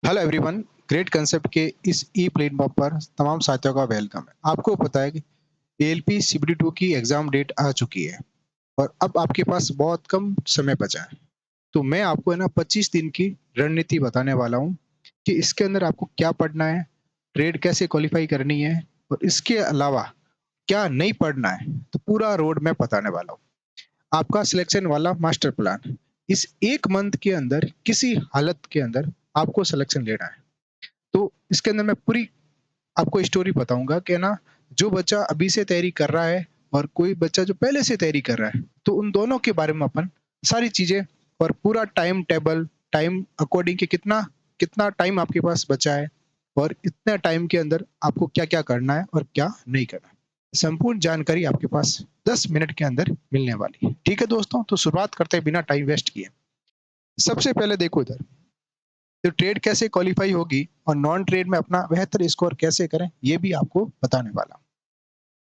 Hello everyone. Great concept के इस ई platform पर तमाम साथियों का वेलकम है। आपको पता है कि एएलपी सीबीटी 2 की एग्जाम डेट आ चुकी है और अब आपके पास बहुत कम समय बचा है। तो मैं आपको है ना 25 दिन की रणनीति बताने वाला हूँ कि इसके अंदर आपको क्या पढ़ना है, ट्रेड कैसे क्वालिफाई करनी है और इसके अलावा क्या नहीं पढ़ना है। तो पूरा रोड मैप बताने वाला हूँ। आपका सिलेक्शन वाला मास्टर प्लान इस एक मंथ के अंदर किसी हालत के अंदर आपको सिलेक्शन लेना है। तो इसके अंदर मैं पूरी आपको स्टोरी बताऊंगा कि ना, जो बच्चा अभी से तैयारी कर रहा है और कोई बच्चा जो पहले से तैयारी कर रहा है, तो उन दोनों के बारे में अपन सारी चीजें और पूरा टाइम टेबल, टाइम अकॉर्डिंग कि कितना कितना टाइम आपके पास बचा है और इतने टाइम के अंदर आपको क्या क्या करना है और क्या नहीं करना है, संपूर्ण जानकारी आपके पास 10 मिनट के अंदर मिलने वाली है। ठीक है दोस्तों, तो शुरुआत करते हैं बिना टाइम वेस्ट किए। सबसे पहले देखो इधर, तो ट्रेड कैसे क्वालिफाई होगी और नॉन ट्रेड में अपना बेहतर स्कोर कैसे करें, ये भी आपको बताने वाला हूं।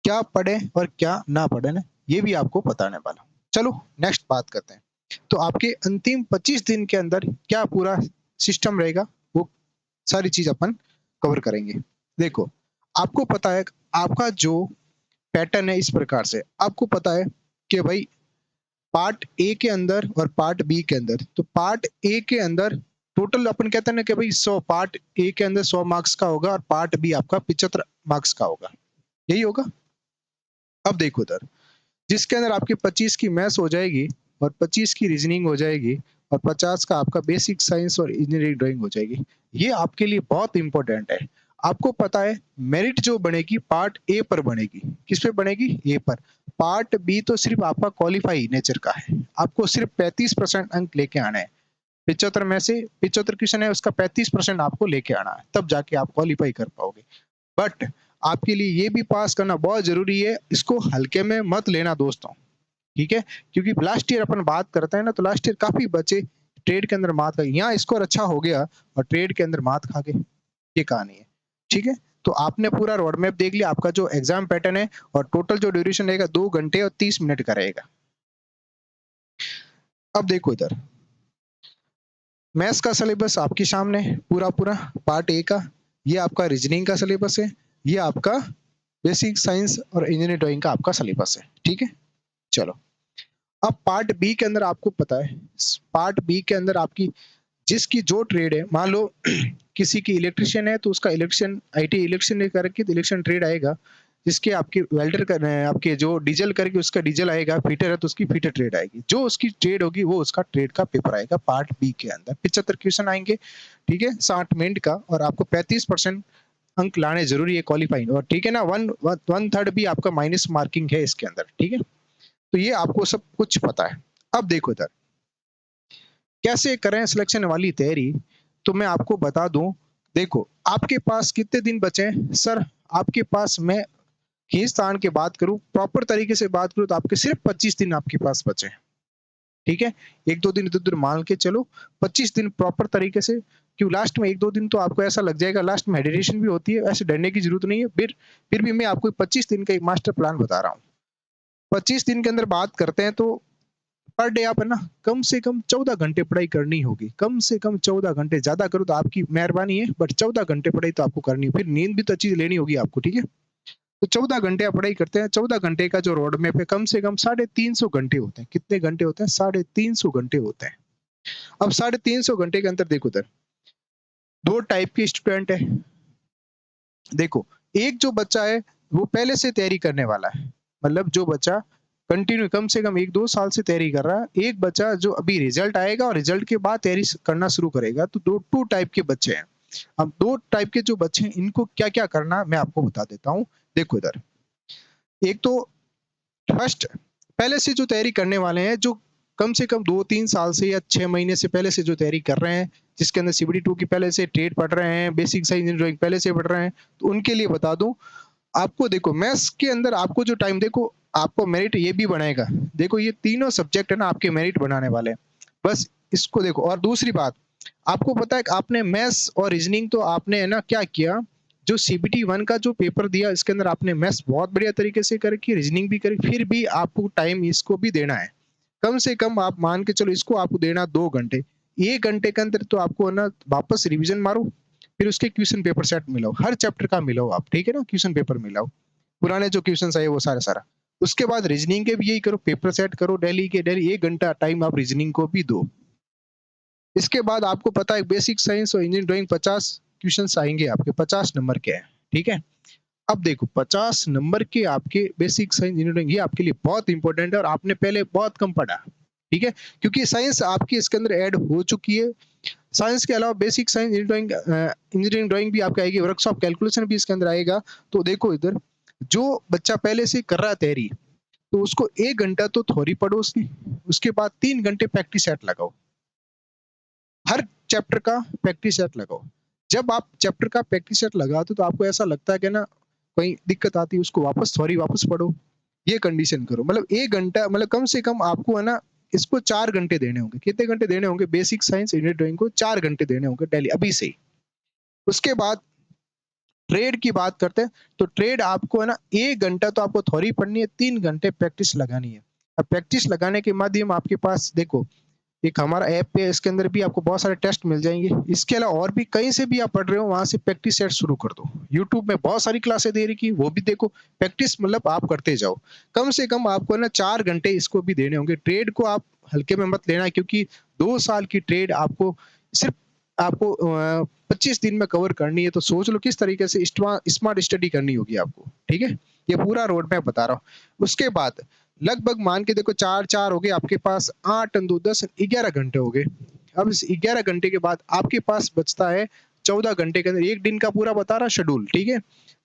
क्या पढ़े और क्या ना पढ़े ना, ये भी आपको बताने वाला हूं। चलो नेक्स्ट बात करते हैं। तो आपके अंतिम 25 दिन के अंदर क्या पूरा सिस्टम रहेगा, वो सारी चीज अपन कवर करेंगे। देखो, आपको पता है आपका जो पैटर्न है, इस प्रकार से आपको पता है कि भाई पार्ट ए के अंदर और पार्ट बी के अंदर, तो पार्ट ए के अंदर टोटल अपन कहते हैं ना कि भाई 100, पार्ट ए के अंदर 100 मार्क्स का होगा और पार्ट बी आपका 75 मार्क्स का होगा, यही होगा। अब देखो इधर, जिसके अंदर आपकी 25 की मैथ्स हो जाएगी और 25 की रीजनिंग हो जाएगी और 50 का आपका बेसिक साइंस और इंजीनियरिंग ड्राइंग हो जाएगी। ये आपके लिए बहुत इंपॉर्टेंट है। आपको पता है मेरिट जो बनेगी पार्ट ए पर बनेगी। किस पे बनेगी? ए पर। पार्ट बी तो सिर्फ आपका क्वालिफाई नेचर का है, आपको सिर्फ 35% अंक लेके आना है। 75 में से 75 क्वेश्चन है, उसका 35% आपको लेके आना है, तब जाके आप क्वालिफाई कर पाओगे। बट आपके लिए ये भी पास करना बहुत जरूरी है, इसको हल्के में मत लेना दोस्तों। ठीक है, क्योंकि लास्ट ईयर अपन बात करते हैं ना, तो लास्ट ईयर काफी बच्चे ट्रेड के अंदर मात खा, यहाँ स्कोर अच्छा हो गया और ट्रेड के अंदर मात खा गए। ये कहानी है। ठीक है, तो आपने पूरा रोड मैप देख लिया। आपका जो एग्जाम पैटर्न है और टोटल जो ड्यूरेशन रहेगा 2 घंटे और 30 मिनट का रहेगा। अब देखो इधर, मैथ्स का सिलेबस आपके सामने पूरा पूरा पार्ट ए का, ये आपका रीजनिंग का सिलेबस है, ये आपका बेसिक साइंस और इंजीनियरिंग ड्राइंग का आपका सिलेबस है। ठीक है, चलो अब पार्ट बी के अंदर आपको पता है, पार्ट बी के अंदर आपकी जिसकी जो ट्रेड है, मान लो किसी की इलेक्ट्रिशियन है तो उसका इलेक्शन आईटी इलेक्शन करके इलेक्शन ट्रेड आएगा। जिसके आपके वेल्डर कर रहे हैं, आपके जो डीजल करके उसका डीजल आएगा, फीटर है तो उसकी फीटर ट्रेड आएगी। जो उसकी ट्रेड होगी वो उसका ट्रेड का पेपर आएगा पार्ट बी के अंदर। 75 क्वेश्चन आएंगे, ठीक है, 60 मिनट का, और आपको 35% अंक लाने जरूरी है क्वालिफाइंग। और ठीक है ना, वन थर्ड भी आपका माइनस मार्किंग है इसके अंदर। ठीक है, तो ये आपको सब कुछ पता है। अब देखो इधर, कैसे करें सिलेक्शन वाली तैयारी, तो मैं आपको बता दूं। देखो, आपके पास कितने दिन बचे हैं सर? आपके पास, मैं खींचतान की बात करूं, प्रॉपर तरीके से बात करूं, तो आपके सिर्फ 25 दिन आपके पास बचे हैं। ठीक है, एक दो दिन इधर उधर मान के चलो, 25 दिन प्रॉपर तरीके से। क्यों लास्ट में एक दो दिन तो आपको ऐसा लग जाएगा, लास्ट में हेडिटेशन भी होती है, ऐसे डरने की जरूरत नहीं है। फिर भी मैं आपको 25 दिन का एक मास्टर प्लान बता रहा हूँ। 25 दिन के अंदर बात करते हैं तो पर डे आप है ना कम से कम 14 घंटे पढ़ाई करनी होगी। कम से कम 14 घंटे, ज्यादा करो तो आपकी मेहरबानी है, बट 14 घंटे पढ़ाई तो आपको करनी है। फिर नींद भी तो अच्छी लेनी होगी आपको। ठीक है, तो 14 घंटे आप पढ़ाई करते हैं। 14 घंटे का जो रोड मैप है, कम से कम 350 घंटे होते हैं। कितने घंटे होते हैं? 350 घंटे होते हैं। अब 350 घंटे के अंदर देखो उधर, दो टाइप के स्टूडेंट है। देखो, एक जो बच्चा है वो पहले से तैयारी करने वाला है, मतलब जो बच्चा कंटिन्यू कम से कम 1-2 साल से तैयारी कर रहा है। एक बच्चा जो अभी रिजल्ट आएगा और रिजल्ट के बाद तैयारी करना शुरू करेगा। तो टू टाइप के बच्चे हैं। अब दो टाइप के जो बच्चे हैं, इनको क्या क्या करना मैं आपको बता देता हूँ। देखो इधर, एक तो फर्स्ट, पहले से जो तैयारी करने वाले हैं, जो कम से कम 2-3 साल से या 6 महीने से पहले से जो तैयारी कर रहे हैं, जिसके अंदर सीबीडी 2 की पहले से ट्रेड पढ़ रहे हैं, बेसिक साइंस ड्राइंग पहले से पढ़ रहे हैं, तो उनके लिए बता दूं। आपको देखो, मैथ्स के अंदर आपको जो टाइम, देखो आपको मेरिट ये भी बनाएगा। देखो, ये तीनों सब्जेक्ट है ना आपके मेरिट बनाने वाले हैं, बस इसको देखो। और दूसरी बात, आपको पता है कि आपने मैथ्स और रीजनिंग तो आपने है ना क्या किया, जो सीबीटी 1 का जो पेपर दिया, इसके अंदर आपने मैथ्स बहुत बढ़िया तरीके से करके, रीजनिंग भी करी, फिर भी आपको टाइम इसको भी देना है। कम से कम आप मान के चलो, इसको आपको देना 2 घंटे। 1 घंटे के अंदर तो आपको है ना वापस रिवीजन मारो, फिर उसके क्वेश्चन पेपर सेट मिलाओ, हर चैप्टर का मिलाओ आप, ठीक है ना? क्वेश्चन पेपर मिलाओ, पुराने जो क्वेश्चंस आए वो सारा-सारा। उसके बाद रीजनिंग के भी यही करो, पेपर सेट करो डेली के डेली 1 घंटा टाइम आप रीजनिंग को भी दो। इसके बाद आपको पता है बेसिक साइंस और इंजीनियरिंग ड्राइंग 50 क्वेश्चंस आएँगे आपके, 50 नंबर के हैं, ठीक है? अब देखो 50 नंबर के आपके बेसिक साइंस इंजीनियरिंग ये आपके लिए बहुत इंपॉर्टेंट है और आपने पहले बहुत कम पढ़ा, ठीक है? क्योंकि साइंस आपकी इसके अंदर ऐड हो चुकी है। साइंस के अलावा बेसिक साइंस इंजीनियरिंग ड्राइंग भी आपकी आएगी, वर्कशॉप कैलकुलेशन भी इसके अंदर आएगा। तो देखो इधर, जो बच्चा पहले से कर रहा है तैयारी, तो उसको 1 घंटा तो थ्योरी पढ़ो उसकी, उसके बाद 3 घंटे प्रैक्टिस सेट लगाओ। हर चैप्टर का प्रैक्टिस सेट लगाओ। जब आप चैप्टर का प्रैक्टिस सेट लगाते हो तो आपको ऐसा लगता है कि ना कहीं दिक्कत आती है उसको वापस थ्योरी वापस पढ़ो। ये कंडीशन करो। मतलब 1 घंटा मतलब कम से कम आपको है ना इसको 4 घंटे देने होंगे। कितने घंटे देने होंगे? बेसिक साइंस इंजीनियरिंग ड्राइंग को 4 घंटे देने होंगे डेली अभी से ही। उसके बाद ट्रेड की बात करते हैं, तो ट्रेड आपको है ना 1 घंटा तो आपको थ्योरी पढ़नी है, 3 घंटे प्रैक्टिस लगानी है। अब प्रैक्टिस लगाने के माध्यम आपके पास देखो एक हमारा ऐप है, इसके अंदर भी आपको बहुत सारे टेस्ट मिल जाएँगे। इसके अलावा और भी कहीं से भी आप पढ़ रहे हो, वहाँ से प्रैक्टिस सेट शुरू कर दो। यूट्यूब में बहुत सारी क्लासें दे रखी है, वो भी देखो। प्रैक्टिस मतलब आप करते जाओ। कम से कम आपको ना 4 घंटे इसको भी देने होंगे। ट्रेड को आप हल्के में मत लेना क्योंकि 2 साल की ट्रेड आपको सिर्फ़ आपको 25 दिन में कवर करनी है, तो सोच लो किस तरीके से स्मार्ट स्टडी करनी होगी आपको, ठीक है? ये पूरा रोड मैप बता रहा हूँ। उसके बाद लगभग मान के देखो 4-4 हो गए आपके पास 8 2 10 11 घंटे हो गए। अब इस 11 घंटे के बाद आपके पास बचता है 14 घंटे के अंदर 1 दिन का पूरा बता रहा शेड्यूल, ठीक है?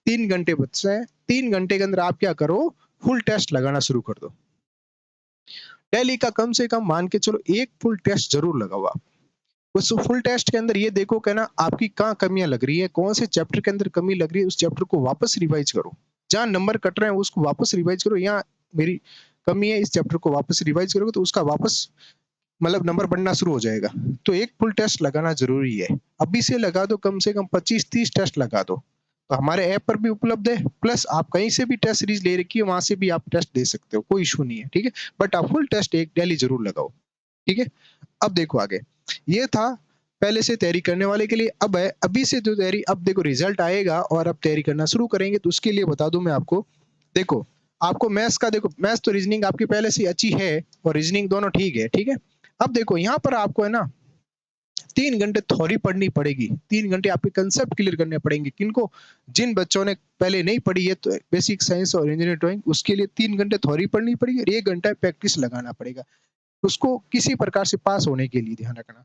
3 घंटे बचते हैं। 3 घंटे के अंदर आप क्या करो फुल टेस्ट लगाना शुरू कर दो। डेली का कम से कम मान के चलो 1 फुल टेस्ट ज़रूर लगाओ आप। उस फुल टेस्ट के अंदर ये देखो कि ना आपकी कहाँ कमियाँ लग रही है, कौन से चैप्टर के अंदर कमी लग रही है, उस चैप्टर को वापस रिवाइज़ करो। जहाँ नंबर कट रहे हैं उसको वापस रिवाइज़ करो, यहाँ मेरी कमी है इस चैप्टर को वापस रिवाइज़ करोगे तो उसका वापस मतलब नंबर बढ़ना शुरू हो जाएगा। तो एक फुल टेस्ट लगाना ज़रूरी है। अभी से लगा दो कम से कम 25-30 टेस्ट लगा दो। तो हमारे ऐप पर भी उपलब्ध है, प्लस आप कहीं से भी टेस्ट सीरीज़ ले रखी है, वहाँ से भी आप टेस्ट दे सकते हो, कोई इश्यू नहीं है, ठीक है? बट आप फुल टेस्ट एक डेली ज़रूर लगाओ, ठीक है? अब देखो आगे, ये था पहले से तैयारी करने वाले के लिए। अब है अभी से जो तैयारी अब देखो रिज़ल्ट आएगा और अब तैयारी करना शुरू करेंगे तो उसके लिए बता दूँ मैं आपको, देखो आपको मैथ्स का देखो मैथ्स तो रीज़निंग आपकी पहले से ही अच्छी है और रीज़निंग दोनों ठीक है, ठीक है? अब देखो यहाँ पर आपको है ना 3 घंटे थ्योरी पढ़नी पड़ेगी, 3 घंटे आपके कांसेप्ट क्लियर करने पड़ेंगे। किनको? जिन बच्चों ने पहले नहीं पढ़ी है तो बेसिक साइंस और इंजीनियरिंग ड्राइंग उसके लिए 3 घंटे थ्योरी पढ़नी पड़ेगी और 1 घंटा प्रैक्टिस लगाना पड़ेगा। उसको किसी प्रकार से पास होने के लिए ध्यान रखना।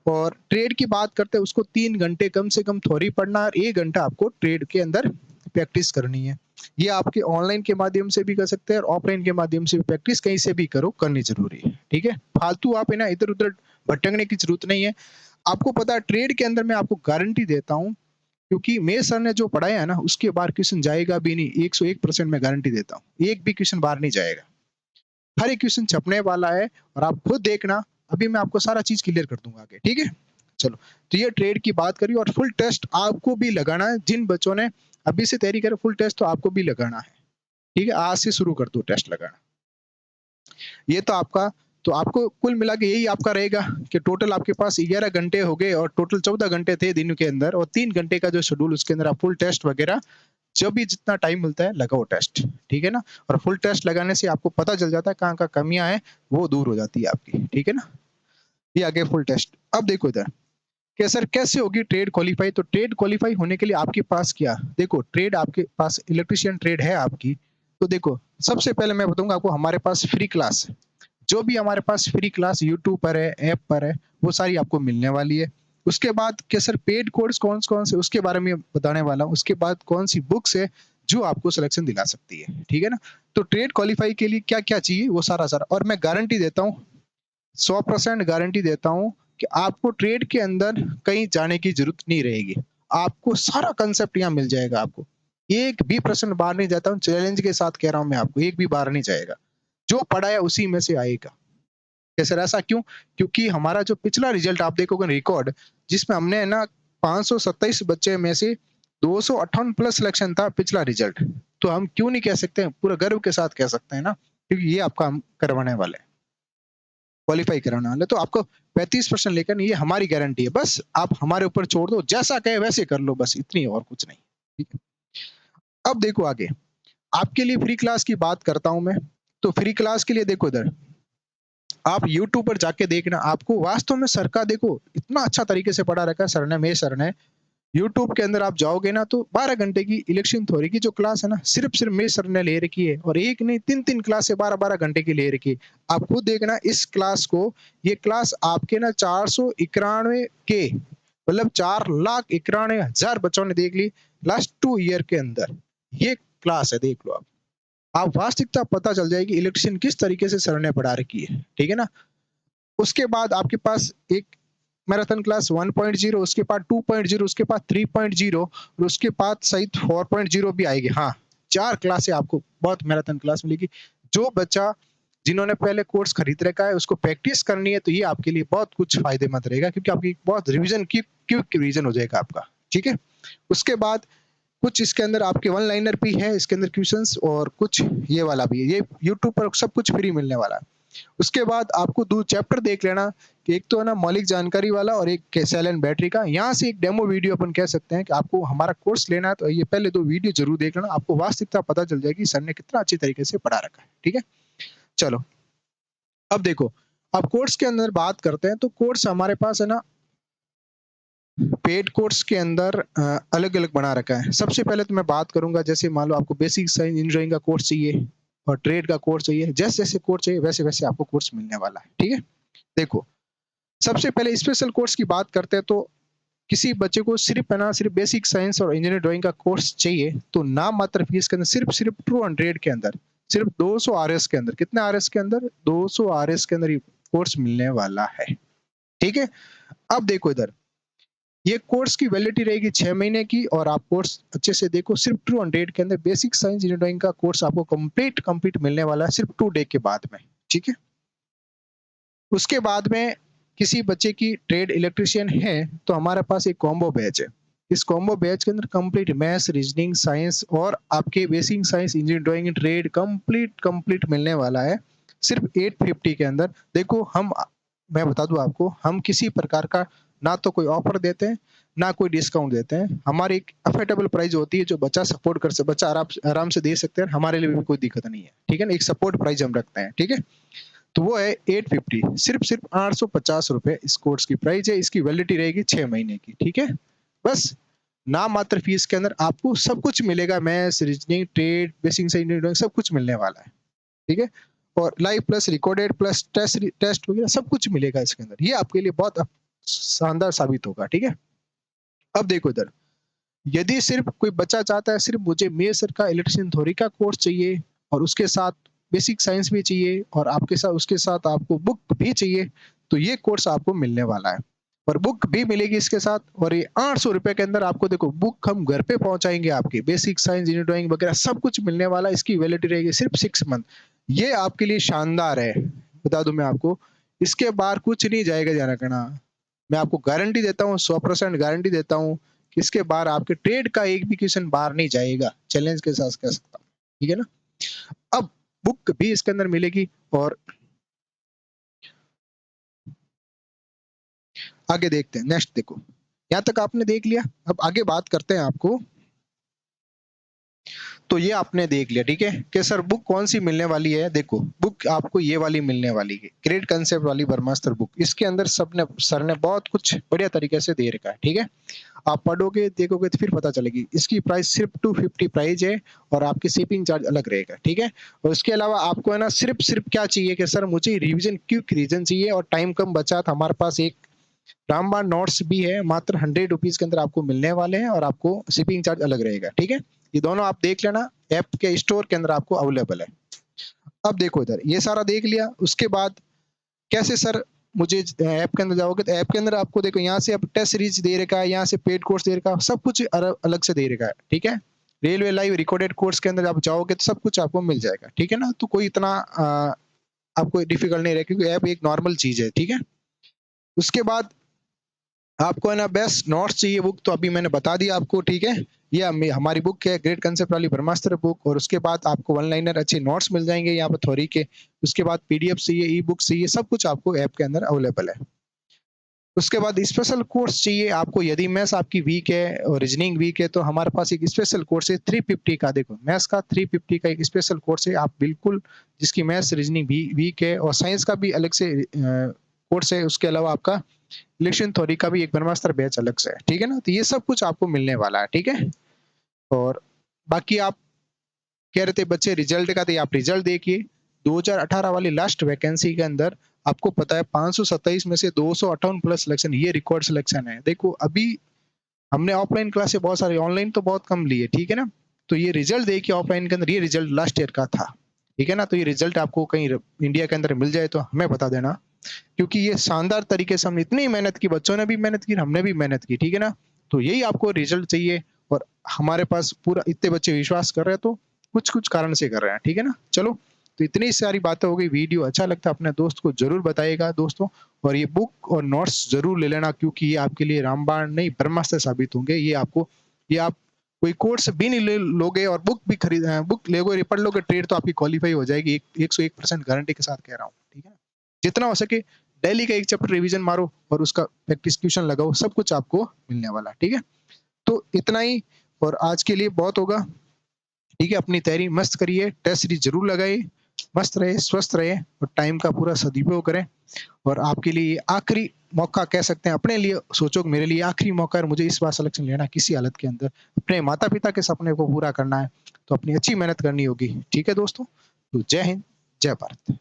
और ट्रेड की बात करते हैं उसको 3 घंटे कम से कम थ्योरी पढ़ना और 1 घंटा आपको ट्रेड के अंदर प्रैक्टिस करनी है। ये आपके ऑनलाइन के माध्यम से भी कर सकते हैं और ऑफलाइन के माध्यम से भी प्रैक्टिस कहीं से भी करो, करनी ज़रूरी है, ठीक है? फालतू आप है ना इधर-उधर भटकने की ज़रूरत नहीं है। आपको पता है ट्रेड के अंदर मैं आपको गारंटी देता हूँ क्योंकि मेरे सर ने जो पढ़ाया है ना उसके बाहर क्वेश्चन जाएगा भी नहीं, 101% मैं गारंटी देता हूँ। एक भी क्वेश्चन बाहर नहीं जाएगा। हर एक क्वेश्चन छपने वाला है और आप खुद देखना, अभी मैं आपको सारा चीज़ क्लियर कर दूँगा आगे, ठीक है? चलो, तो ये ट्रेड की बात करी और फुल टेस्ट आपको भी लगाना है। जिन बच्चों ने अभी से तैयारी करी फुल टेस्ट तो आपको भी लगाना है, ठीक है? आज से शुरू कर दो टेस्ट लगाना। ये तो आपका तो आपको कुल मिला के यही आपका रहेगा कि टोटल आपके पास 11 घंटे हो गए और टोटल 14 घंटे थे दिन के अंदर और 3 घंटे का जो शेड्यूल उसके अंदर आप फुल टेस्ट वगैरह जब भी जितना टाइम मिलता है लगाओ टेस्ट, ठीक है ना? और फुल टेस्ट लगाने से आपको पता चल जाता है कहाँ-कहाँ कमियाँ हैं, वो दूर हो जाती है आपकी, ठीक है ना? ये आ गया फुल टेस्ट। अब देखो इधर कि सर कैसे होगी ट्रेड क्वालीफाई? तो ट्रेड क्वालीफाई होने के लिए आपके पास क्या? देखो ट्रेड आपके पास इलेक्ट्रीशियन ट्रेड है आपकी, तो देखो सबसे पहले मैं बताऊँगा आपको हमारे पास फ्री क्लास है। जो भी हमारे पास फ्री क्लास यूट्यूब पर है, ऐप पर है, वो सारी आपको मिलने वाली है। उसके बाद कि सर पेड कोर्स कौन-कौन से उसके बारे में बताने वाला हूँ। उसके बाद कौन-सी बुक्स है जो आपको सिलेक्शन दिला सकती है, ठीक है ना? तो ट्रेड क्वालीफाई के लिए क्या-क्या चाहिए वो सारा-सारा और मैं गारंटी देता हूँ 100% गारंटी देता हूँ कि आपको ट्रेड के अंदर कहीं जाने की ज़रूरत नहीं रहेगी। आपको सारा कांसेप्ट यहाँ मिल जाएगा आपको। एक भी प्रश्न बाहर नहीं जाता हूँ, चैलेंज के साथ कह रहा हूँ मैं आपको, एक भी बाहर नहीं जाएगा। जो पढ़ा है उसी में से आएगा। कि सर ऐसा क्यों? क्योंकि हमारा जो पिछला रिज़ल्ट आप देखोगे रिकॉर्ड जिसमें हमने है ना 527 बच्चे में से 258 प्लस सिलेक्शन था पिछला रिज़ल्ट। तो हम क्यों नहीं कह सकते हैं, पूरा गर्व के साथ कह सकते हैं ना, क्योंकि ये आपका हम करवाने वाले हैं। क्वालिफाई कराने वाले, तो आपको 35% लेकर ये हमारी गारंटी है, बस आप हमारे ऊपर छोड़ दो, जैसा कहे वैसे कर लो, बस इतनी और कुछ नहीं। ठीक है। अब देखो आगे, आपके लिए फ्री क्लास की बात करता हूं मैं। तो फ्री क्लास के लिए देखो इधर, आप यूट्यूब पर जाके देखना, आपको वास्तव में सर का देखो इतना अच्छा तरीके से पढ़ा रखा है सर ने, मेरे सर ने। यूट्यूब के अंदर आप जाओगे ना तो 12 घंटे की इलेक्शन थ्योरी की जो क्लास है ना, सिर्फ मेरे सर ने ले रखी है, और एक नहीं 3-3 क्लास से 12-12 घंटे की ले रखी है। आप खुद देखना इस क्लास को, ये क्लास आपके ना 491 के, मतलब 4,91,000 बच्चों ने देख ली लास्ट 2 ईयर के अंदर। ये क्लास है, देख लो आप वास्तविकता पता चल जाएगी इलेक्ट्रिशियन किस तरीके से सर ने पढ़ा रखी है, ठीक है ना। उसके बाद आपके पास एक मैराथन क्लास 1.0, उसके बाद 2.0, उसके बाद 3.0, और उसके बाद सहित 4.0 भी आएगी। हाँ, 4 क्लासें आपको बहुत मैराथन क्लास मिलेगी। जो बच्चा जिन्होंने पहले कोर्स खरीद रखा है उसको प्रैक्टिस करनी है, तो ये आपके लिए बहुत कुछ फायदेमंद रहेगा, क्योंकि आपकी बहुत रिवीजन की क्विक रिवीजन हो जाएगा आपका, ठीक है। उसके बाद कुछ इसके अंदर आपके वन लाइनर भी है इसके अंदर क्वेश्चंस, और कुछ ये वाला भी है, ये यूट्यूब पर सब कुछ फ्री मिलने वाला है। उसके बाद आपको 2 चैप्टर देख लेना, कि एक तो है ना मौलिक जानकारी वाला, और एक सेल एंड बैटरी का। यहाँ से एक डेमो वीडियो अपन कह सकते हैं कि आपको हमारा कोर्स लेना है तो ये पहले 2 वीडियो जरूर देख लेना, आपको वास्तविकता पता चल जाएगी सर ने कितना अच्छी तरीके से पढ़ा रखा है, ठीक है। चलो, अब देखो, अब कोर्स के अंदर बात करते हैं, तो कोर्स हमारे पास है ना पेड कोर्स के अंदर अलग अलग बना रखा है। सबसे पहले तो मैं बात करूंगा, जैसे मान लो आपको बेसिक साइंस इंजीनियरिंग का कोर्स चाहिए और ट्रेड का कोर्स चाहिए, जैसे जैसे कोर्स चाहिए वैसे वैसे आपको कोर्स मिलने वाला है, ठीक है। देखो, सबसे पहले स्पेशल कोर्स की बात करते हैं, तो किसी बच्चे को सिर्फ है ना सिर्फ बेसिक साइंस और इंजीनियरिंग ड्राइंग का कोर्स चाहिए, तो नाम मात्र फीस के अंदर सिर्फ सिर्फ 200 के अंदर, सिर्फ 200 आरएस के अंदर, कितने आरएस के अंदर, 200 आरएस के अंदर ये कोर्स मिलने वाला है, ठीक है। अब देखो इधर, ये कोर्स की वैलिडिटी रहेगी 6 महीने की, और आप कोर्स अच्छे से देखो, सिर्फ 200 के अंदर बेसिक साइंस इंजीनियरिंग ड्राइंग का कोर्स आपको कंप्लीट मिलने वाला है सिर्फ 2 डे के बाद में, ठीक है। उसके बाद में किसी बच्चे की ट्रेड इलेक्ट्रिशियन है, तो हमारे पास एक कॉम्बो बैच है। इस कॉम्बो बैच के अंदर कंप्लीट मैथ्स, रीजनिंग, साइंस और आपके basic science, engineering drawing, trade complete मिलने वाला है सिर्फ 850 के अंदर। देखो, मैं बता दूं आपको, हम किसी प्रकार का ना तो कोई ऑफर देते हैं, ना कोई डिस्काउंट देते हैं। हमारी एक अफोर्डेबल प्राइस होती है, जो बच्चा सपोर्ट कर सकता, बच्चा आराम से दे सकते हैं, हमारे लिए भी कोई दिक्कत नहीं है, ठीक है ना। एक सपोर्ट प्राइस हम रखते हैं, ठीक है। तो वो है 850, सिर्फ 850 रुपए इस कोर्स की प्राइस है। इसकी वैलिडिटी रहेगी 6 महीने की, ठीक है। बस नाम मात्र फीस के अंदर आपको सब कुछ मिलेगा, मैथ्स, रीजनिंग, ट्रेड, बेसिक से इंजीनियरिंग सब कुछ मिलने वाला है, ठीक है। और live plus recorded plus test वगैरह सब कुछ मिलेगा इसके अंदर, ये आपके लिए बहुत शानदार साबित होगा, ठीक है। अब देखो इधर, यदि सिर्फ कोई बच्चा चाहता है सिर्फ मुझे मेयर सर का इलेक्ट्रिशियन थ्योरी का कोर्स चाहिए, और उसके साथ बेसिक साइंस भी चाहिए, और आपके साथ उसके साथ आपको बुक भी चाहिए, तो ये कोर्स आपको मिलने वाला है, और बुक भी मिलेगी इसके साथ। और ये 800 रुपए के अंदर आपको देखो बुक हम घर पे पहुंचाएंगे, आपके बेसिक साइंस, इंजीनियरिंग ड्राइंग वगैरह सब कुछ मिलने वाला है। इसकी वैलिडिटी रहेगी सिर्फ 6 मंथ। ये आपके लिए शानदार है, बता दूं मैं आपको, इसके बाहर कुछ नहीं जाएगा जाना करना। मैं आपको गारंटी देता हूँ, 100% गारंटी देता हूँ, इसके बाहर आपके ट्रेड का एक भी क्वेश्चन बाहर नहीं जाएगा, चैलेंज के साथ कह सकता हूँ, ठीक है ना। अब बुक भी इसके अंदर मिलेगी, और आगे देखते हैं, नेक्स्ट देखो, यहाँ तक आपने देख लिया। अब आगे बात करते हैं आपको, तो ये आपने देख लिया, ठीक है, कि सर बुक कौन सी मिलने वाली है। देखो, बुक आपको ये वाली मिलने वाली है, ग्रेट कंसेप्ट वाली ब्रह्मास्त्र बुक। इसके अंदर सर ने बहुत कुछ बढ़िया तरीके से दे रखा है, ठीक है। आप पढ़ोगे देखोगे तो फिर पता चलेगी। इसकी प्राइस सिर्फ 250 प्राइस है, और आपकी शिपिंग चार्ज अलग रहेगा, ठीक है। और इसके अलावा आपको है ना सिर्फ क्या चाहिए कि सर मुझे रिवीजन क्विक रिवीजन चाहिए और टाइम कम बचा, तो हमारे पास एक रामबाण नोट्स भी है, मात्र 100 रुपीज के अंदर आपको मिलने वाले हैं, और आपको शिपिंग चार्ज अलग रहेगा, ठीक है। ये दोनों आप देख लेना, ऐप के स्टोर के अंदर आपको अवेलेबल है। अब देखो इधर, ये सारा देख लिया। उसके बाद कैसे सर मुझे ऐप के अंदर जाओगे, तो ऐप के अंदर आपको देखो यहाँ से अब टेस्ट सीरीज दे रखा है, यहाँ से पेड कोर्स दे रखा है, सब कुछ अलग से दे रखा है, ठीक है। रेलवे लाइव रिकॉर्डेड कोर्स के अंदर आप जाओगे तो सब कुछ आपको मिल जाएगा, ठीक है ना। तो कोई इतना आपको डिफिकल्ट नहीं रहेगा, क्योंकि ऐप एक नॉर्मल चीज है, ठीक है। उसके बाद आपको है ना बेस्ट नोट्स चाहिए बुक, तो अभी मैंने बता दिया आपको, ठीक है। ये हमारी बुक है ग्रेट कंसेप्ट वाली ब्रह्मास्त्र बुक, और उसके बाद आपको वन लाइनर अच्छे नोट्स मिल जाएंगे यहाँ पर थ्योरी के। उसके बाद पीडीएफ चाहिए, ई बुक चाहिए, सब कुछ आपको ऐप के अंदर अवेलेबल है। उसके बाद स्पेशल कोर्स चाहिए आपको, यदि मैथ्स आपकी वीक है और रीजनिंग वीक है तो हमारे पास एक स्पेशल कोर्स है 350 का। देखो मैथ्स का 350 का एक स्पेशल कोर्स है, आप बिल्कुल जिसकी मैथ्स रीजनिंग वीक है, और साइंस का भी अलग से कोर्स है। उसके अलावा आपका इलेक्शन थ्योरी का भी एक ब्रह्मास्त्र बैच अलग से है, ठीक है ना। तो ये सब कुछ आपको मिलने वाला है, ठीक है। और बाकी आप कह रहे थे बच्चे रिजल्ट का, तो आप रिजल्ट देखिए 2018 वाली लास्ट वैकेंसी के अंदर आपको पता है 527 में से 258 प्लस सिलेक्शन, ये रिकॉर्ड सिलेक्शन है। देखो अभी हमने ऑफलाइन क्लासे बहुत सारी, ऑनलाइन तो बहुत कम लिए, ठीक है ना। तो ये रिजल्ट देखिए ऑफलाइन के अंदर, ये रिजल्ट लास्ट ईयर का था, ठीक है ना। तो ये रिजल्ट आपको कहीं इंडिया के अंदर मिल जाए तो हमें बता देना, क्योंकि ये शानदार तरीके से हमने इतनी मेहनत की, बच्चों ने भी मेहनत की, हमने भी मेहनत की, ठीक है ना। तो यही आपको रिजल्ट चाहिए, और हमारे पास पूरा इतने बच्चे विश्वास कर रहे हैं, तो कुछ कुछ कारण से कर रहे हैं, ठीक है ना। चलो, तो इतनी सारी बातें हो गई। वीडियो अच्छा लगता है अपने दोस्त को जरूर बताइएगा दोस्तों, और ये बुक और नोट्स जरूर ले लेना, क्योंकि ये आपके लिए रामबाण नहीं ब्रह्मास्त्र साबित होंगे। ये आपको, ये आप कोई कोर्स भी नहीं लोगे और बुक भी खरीद बुक लोगे, पढ़ लोगे, ट्रेड तो आपकी क्वालिफाई हो जाएगी 101% गारंटी के साथ कह रहा हूँ, ठीक है। जितना हो सके डेली का एक चैप्टर रिवीजन मारो और उसका प्रैक्टिस क्वेश्चन लगाओ, सब कुछ आपको मिलने वाला है, ठीक है। तो इतना ही, और आज के लिए बहुत होगा, ठीक है। अपनी तैयारी मस्त करिए, टेस्ट सीरीज जरूर लगाइए, मस्त रहे, स्वस्थ रहे, और टाइम का पूरा सदुपयोग करें। और आपके लिए आखिरी मौका कह सकते हैं, अपने लिए सोचो कि मेरे लिए आखिरी मौका है, मुझे इस बार सिलेक्शन लेना है किसी हालत के अंदर, अपने माता पिता के सपने को पूरा करना है, तो अपनी अच्छी मेहनत करनी होगी, ठीक है दोस्तों। तो जय हिंद, जय भारत।